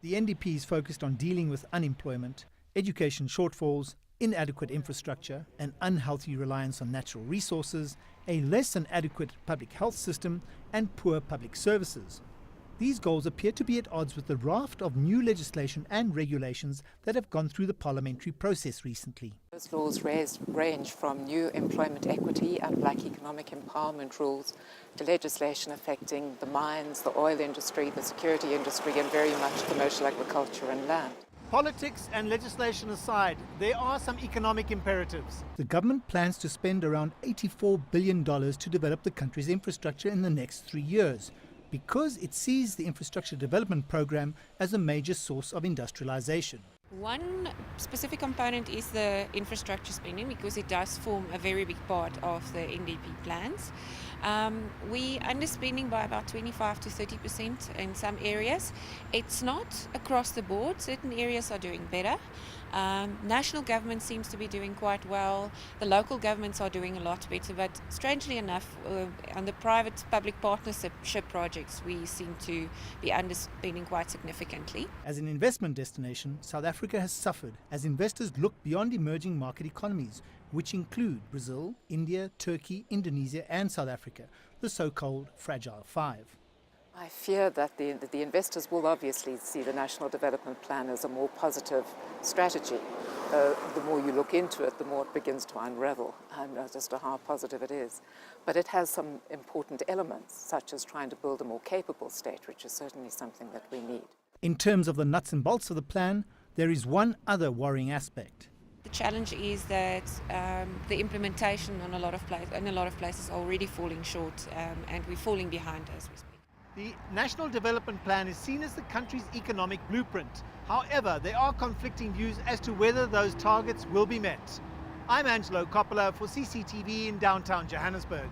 The NDP is focused on dealing with unemployment, education shortfalls, inadequate infrastructure, an unhealthy reliance on natural resources, a less than adequate public health system, and poor public services. These goals appear to be at odds with the raft of new legislation and regulations that have gone through the parliamentary process recently. Those laws range from new employment equity and black economic empowerment rules to legislation affecting the mines, the oil industry, the security industry, and very much commercial agriculture and land. Politics and legislation aside, there are some economic imperatives. The government plans to spend around $84 billion to develop the country's infrastructure in the next 3 years, because it sees the infrastructure development program as a major source of industrialization. One specific component is the infrastructure spending, because it does form a very big part of the NDP plans. We underspending by about 25 to 30% in some areas. It's not across the board. Certain areas are doing better. National government seems to be doing quite well. The local governments are doing a lot better, but strangely enough, on the private-public partnership projects, we seem to be underspending quite significantly. As an investment destination, South Africa has suffered as investors look beyond emerging market economies, which include Brazil, India, Turkey, Indonesia and South Africa, the so-called Fragile Five. I fear that the investors will obviously see the National Development Plan as a more positive strategy. The more you look into it, the more it begins to unravel as to how positive it is. But it has some important elements, such as trying to build a more capable state, which is certainly something that we need. In terms of the nuts and bolts of the plan, there is one other worrying aspect. The challenge is that the implementation in a lot of places is already falling short, and we're falling behind as we speak. The National Development Plan is seen as the country's economic blueprint. However, there are conflicting views as to whether those targets will be met. I'm Angelo Coppola for CCTV in downtown Johannesburg.